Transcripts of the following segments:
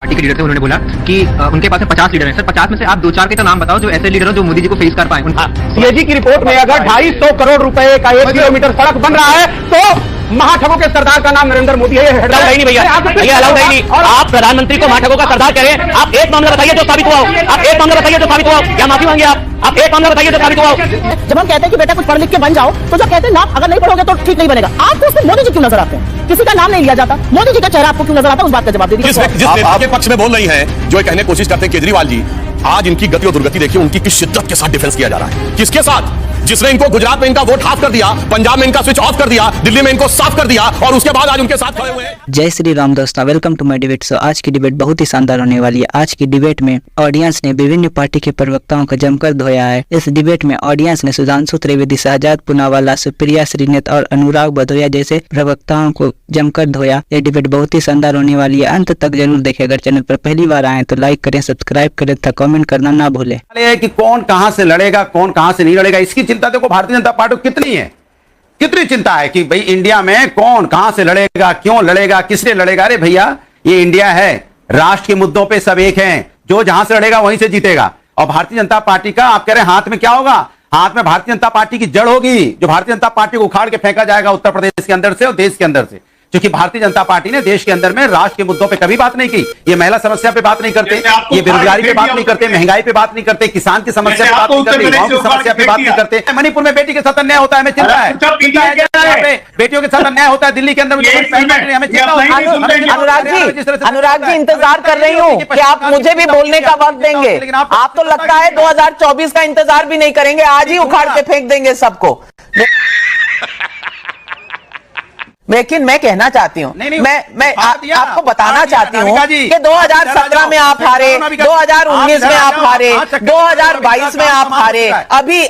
Party के leader थे, उन्होंने बोला कि उनके पास 50 लीडर हैं। सर 50 में से आप 2-4 के तो नाम बताओ जो ऐसे लीडर हो जो मोदी जी को फेस कर पाए। सीएजी की रिपोर्ट में अगर 250 करोड़ रुपए का 1 किलोमीटर सड़क बन रहा है तो महाठगों के सरदार का नाम नरेंद्र मोदी है। अलाउड नहीं भैया, ये अलाउड नहीं। आप प्रधानमंत्री को महाठगों का सरदार कह रहे हैं। आप एक मामला बताइए जो साबित हुआ हो, आप एक मामला बताइए जो साबित हुआ हो, या माफी मांगिए आप एक मामला बताइए जो साबित हुआ हो। जब हम कहते हैं कि बेटा कुछ पढ़ लिख के बन जाओ, तो जब कहते हैं ना अगर नहीं पढ़ोगे तो ठीक नहीं बनेगा, आपको उसमें मोदी जी क्यों नजर आते हैं? किसी का नाम नहीं लिया जाता, मोदी जी का चेहरा आपको क्यों नजर आता है? उस बात का जवाब दे दीजिए। जिस नेता के पक्ष में बोल रही हैं, जो कहने की कोशिश करते हैं केजरीवाल जी, आज इनकी गति और दुर्गति देखिए, उनकी किस शिद्दत के साथ डिफेंस किया जा रहा है। किसके साथ? जिसने इनको गुजरात में इनका वोट हाफ कर दिया, पंजाब में इनका स्विच ऑफ कर दिया, दिल्ली में इनको साफ कर दिया, और उसके बाद आज उनके साथ खड़े हुए हैं। जय श्री राम दोस्तों, welcome to my debate show. आज की डिबेट बहुत ही शानदार होने वाली है। आज की डिबेट में ऑडियंस ने विभिन्न पार्टी के प्रवक्ताओं को जमकर धोया है। इस डिबेट में ऑडियंस ने सुधांशु त्रिवेदी, शहजाद पूनावाला, सुप्रिया श्रीनेत और अनुराग भदौरिया जैसे प्रवक्ताओं को जमकर धोया। ये डिबेट बहुत ही शानदार होने वाली है, अंत तक जरूर देखें। अगर चैनल पर पहली बार आए तो लाइक करें, सब्सक्राइब करें तथा कमेंट करना ना भूलें। कि कौन कहां से लड़ेगा, कौन कहां से नहीं लड़ेगा, इसकी चिंता देखो भारतीय जनता पार्टी को कितनी है, कितनी चिंता है कि भाई इंडिया में कौन कहां से लड़ेगा, क्यों लड़ेगा, किसने लड़ेगा। अरे भैया ये इंडिया है, राष्ट्र के मुद्दों पे सब एक हैं, जो जहां से लड़ेगा वहीं से जीतेगा। और भारतीय जनता पार्टी का आप कह रहे हैं हाथ में क्या होगा? हाथ में भारतीय जनता पार्टी की जड़ होगी, जो भारतीय जनता पार्टी को उखाड़ के फेंका जाएगा उत्तर प्रदेश के अंदर से और देश के अंदर से। क्योंकि भारतीय जनता पार्टी ने देश के अंदर में राष्ट्र के मुद्दों पे कभी बात नहीं की। ये महिला समस्या पे बात नहीं करते, ये बेरोजगारी पे बात नहीं करते, महंगाई पे बात नहीं करते, किसान की समस्या पे बात नहीं करते, गांव की समस्या पे बात नहीं करते। मणिपुर में बेटी के साथ अन्याय होता है, हमें चिंता है। बेटियों के साथ अन्याय होता है, दिल्ली के अंदर हमें चिंता होती है। अनुराग जी इंतजार कर रही हूँ कि आप मुझे भी बोलने का वक्त देंगे। आप तो लगता है 2024 का इंतजार भी नहीं करेंगे, आज ही उखाड़ के फेंक देंगे सबको। लेकिन मैं कहना चाहती हूँ, मैं आपको बताना चाहती हूँ कि 2017 में आप हारे, 2019 में आप हारे, 2022 में आप हारे,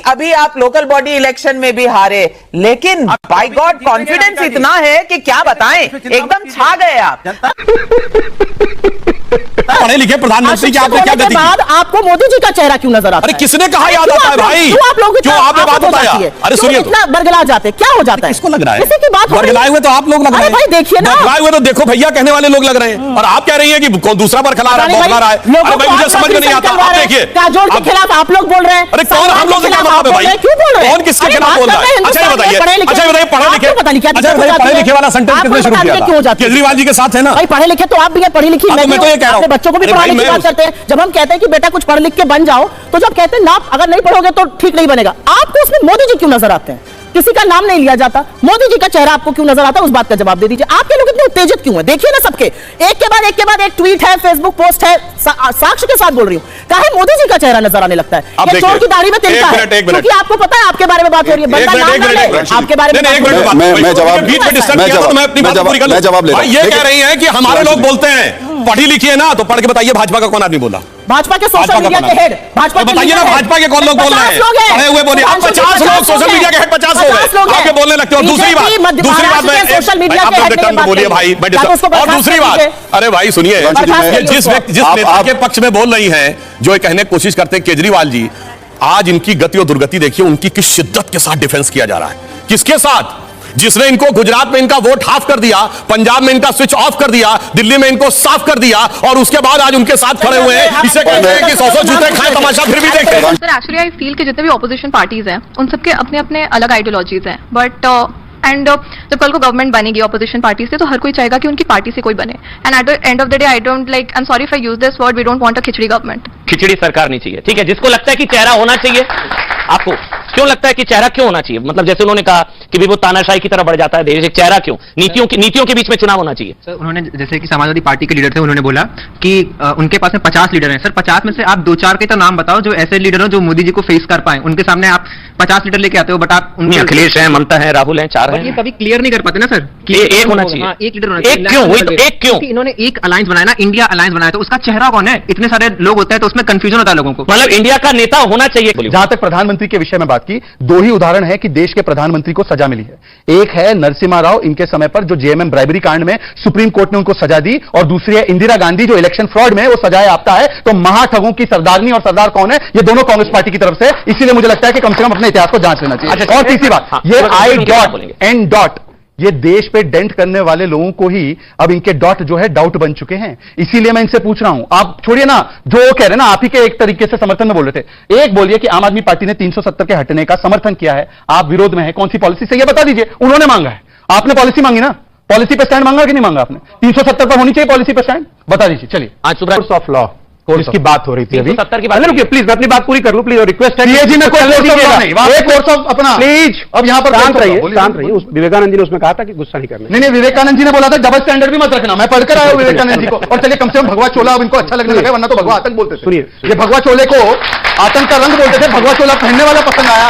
अभी आप लोकल बॉडी इलेक्शन में भी हारे। लेकिन बाय गॉड कॉन्फिडेंस इतना है कि क्या बताएं, एकदम छा गए आप। पढ़े लिखे प्रधानमंत्री की आपने क्या गति बाद आपको मोदी जी का चेहरा क्यों नजर आता है? अरे किसने कहा याद आता है भाई? क्यों आपने बात बताया? अरे सुनिए, इतना बरगला जाते क्या हो जाता है? किसको लग रहा है? किसी की बात बरगलाए हुए तो आप लोग लग रहे हैं। भाई देखिए ना, बरगलाए हुए तो देखो भैया कहने वाले लोग लग रहे हैं, और आप कह रही हैं कि कौन दूसरा बरखला रहा है, बरखला रहा है। अरे भाई मुझे समझ में नहीं आता। आप देखिए काजोल के खिलाफ आप लोग बोल रहे हैं। अरे कौन हम लोग के खिलाफ भाई? क्यों बोल रहे हैं? कौन किसके खिलाफ बोल रहा है? अच्छा बताइए, पढ़े लिखे, अच्छा बताइए पढ़े लिखे वाला सेंटेंस किसने शुरू किया था? केजरीवाल जी के साथ है ना भाई। पढ़े लिखे तो आप भी हैं, पढ़ी लिखी मैं तो ये कह रहा हूं, बच्चों को भी पढ़ाने की बात करते हैं। जब हम कहते हैं कि बेटा कुछ पढ़ लिख के बन जाओ, तो जब कहते हैं ना अगर नहीं पढ़ोगे तो ठीक नहीं बनेगा, आपको उसमें मोदी जी क्यों नजर आते हैं? किसी का नाम नहीं लिया जाता, मोदी जी का चेहरा आपको क्यों नजर आता है? उस बात का जवाब दे दीजिए। आपके लोग इतने उत्तेजित क्यों हैं? देखिए ना, सबके एक के बाद एक ट्वीट है, फेसबुक पोस्ट है, साक्ष्य के साथ बोल रही हूँ, काहे मोदी जी का चेहरा नजर आने लगता है? ये चोर की दाढ़ी में तिनका है, क्योंकि आपको पता है आपके बारे में बात हो रही है, बंदा नाम ना ले, आपके बारे में। मैं जवाब ले, ये कह रही है कि हमारे लोग बोलते हैं पढ़ी लिखी है ना, तो पढ़ के बताइए भाजपा का कौन आदमी बोला? भाजपा के सोशल मीडिया के हेड, भाजपा बताइए ना, भाजपा के कौन लोग बोल रहे हैं? पढ़े हुए बोलिए। आप 50 लोग सोशल मीडिया के हेड 50 हो गए, आगे बोलने लगते हो। दूसरी बात मैं आप टर्म बोलिए भाई, और दूसरी बात, अरे भाई सुनिए, जिस नेता के पक्ष में बोल रही हैं, जो कहने की कोशिश करते हैं केजरीवाल जी, आज इनकी गति और दुर्गति देखिए, उनकी किस शिद्दत के साथ डिफेंस किया जा रहा है। किसके साथ? जिसने इनको गुजरात में इनका वोट हाफ कर दिया, पंजाब में इनका स्विच ऑफ कर दिया, दिल्ली में इनको साफ कर दिया, और उसके बाद आज उनके साथ खड़े हुए हैं। इसे कहते हैं कि 100 जूते खाए तमाशा फिर भी देखते हैं। सर एक्चुअली आई फील कि जितने भी ऑपोजिशन पार्टीज हैं उन सबके अपने अपने अलग आइडियोलॉजीज हैं, बट एंड जब कल को गवर्नमेंट बनेगी ऑपोजिशन पार्टी से, तो हर कोई चाहेगा कि उनकी पार्टी से कोई बने। And at the end of the day I don't like, I am sorry if I use this word, we don't want a khichdi government. खिचड़ी सरकार नहीं चाहिए, ठीक है। जिसको लगता है कि चेहरा होना चाहिए, आपको क्यों लगता है कि चेहरा क्यों होना चाहिए? मतलब जैसे उन्होंने कहा कि भी वो तानाशाही की तरह बढ़ जाता है देश, एक चेहरा क्यों? नीतियों के बीच में चुनाव होना चाहिए। सर उन्होंने, जैसे कि समाजवादी पार्टी के लीडर थे, उन्होंने बोला कि उनके पास में 50 लीडर हैं। सर 50 में से आप 2-4 के तो नाम बताओ जो ऐसे लीडर हो जो मोदी जी को फेस कर पाए। उनके सामने आप 50 लीडर लेके आते हो, बट आप उनके अखिलेश है, ममता है, राहुल है, 4 हैं। ये कभी क्लियर नहीं कर पाते ना सर कि एक होना चाहिए, एक लीडर होना चाहिए। एक क्यों? एक क्यों? इन्होंने एक अलायंस बनाया ना, इंडिया अलायंस बनाया, तो उसका चेहरा कौन है? इतने सारे लोग होते हैं तो उसमें कंफ्यूजन होता है लोगों को। मतलब इंडिया का नेता होना चाहिए। जहां तक प्रधानमंत्री के विषय में बात की, 2 ही उदाहरण है कि देश के प्रधानमंत्री को सजा मिली है। एक है नरसिम्हा राव, इनके समय पर जो जेएमएम ब्राइबरी कांड में सुप्रीम कोर्ट ने उनको सजा दी, और दूसरी है इंदिरा गांधी जो इलेक्शन फ्रॉड में वो सजाए आपता है। तो महाठगों की सरदारनी और सरदार कौन है? ये दोनों कांग्रेस पार्टी की तरफ से। इसीलिए मुझे लगता है कि कम से कम अपने इतिहास को जांच लेना चाहिए। और तीसरी बात, ये आई डॉट एन डॉट ये देश पे डेंट करने वाले लोगों को ही अब इनके डॉट जो है डाउट बन चुके हैं। इसीलिए मैं इनसे पूछ रहा हूं, आप छोड़िए ना जो वो कह रहे हैं ना, आप ही के एक तरीके से समर्थन में बोल रहे थे। एक बोलिए कि आम आदमी पार्टी ने 370 के हटने का समर्थन किया है, आप विरोध में है, कौन सी पॉलिसी से, ये बता दीजिए। उन्होंने मांगा है, आपने पॉलिसी मांगी ना, पॉलिसी पे स्टैंड मांगा कि नहीं मांगा आपने? 370 पर होनी चाहिए पॉलिसी पे स्टैंड, बता दीजिए। चलिए, आज कोर्स ऑफ लॉ इसकी बात हो रही थी अभी, 370 की बात। प्लीज मैं अपनी बात पूरी कर लूं, प्लीज रिक्वेस्ट है। सीएजी में कोई कोर्स ऑफ अपना प्लीज, अब यहां पर शांत रहिए। विवेकानंद जी ने उसमें कहा था कि गुस्सा नहीं करना। नहीं, विवेकानंद जी ने बोला था डबल स्टैंडर्ड भी मत रखना। मैं पढ़कर आया हूं विवेकानंद जी को। और चलिए कम से कम भगवा चोला अब इनको अच्छा लगने लगा, वरना तो भगवा आतंक बोलते थे। सुनिए, ये भगवा चोले को आतंक का रंग बोलते थे, भगवा चोला पहनने वाला पसंद आया।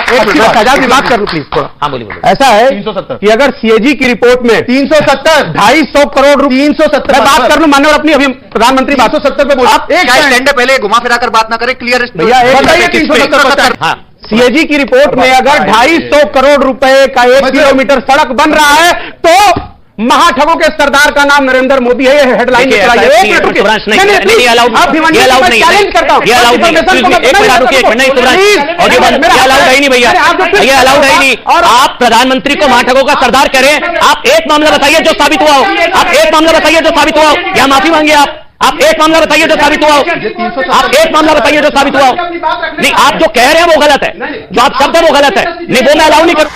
आजाद की बात कर लूं प्लीज थोड़ा। हाँ बोलिए। ऐसा है 370 कि अगर सीएजी की रिपोर्ट में 370 250 करोड़ रुपए, 370 मैं बात कर लूं मान्यवर अपनी, अभी प्रधानमंत्री 370 पे बोला। एक स्टैंड पहले घुमा फिराकर बात ना करें, क्लियर भैया बताइए 370। हाँ, सीएजी की रिपोर्ट में अगर 250 करोड़ रुपए का 1 किलोमीटर सड़क बन रहा है तो महाठगों के सरदार का नाम नरेंद्र मोदी है। ये हेडलाइन चैलेंज करता हूं। नहीं, एक मिनट रुकिए, नहीं अलाउड है नहीं भैया, ये अलाउड है नहीं। और आप प्रधानमंत्री को महाठगों का सरदार कह रहे हैं। आप एक मामला बताइए जो साबित हुआ हो, आप एक मामला बताइए जो साबित हुआ हो, या माफी मांगिए आप एक मामला बताइए जो साबित हुआ हो, आप एक मामला बताइए जो साबित हुआ हो। नहीं, आप जो कह रहे हैं वो गलत है, जो आप शब्द है वो गलत है। नहीं, वो मैं अलाउ नहीं कर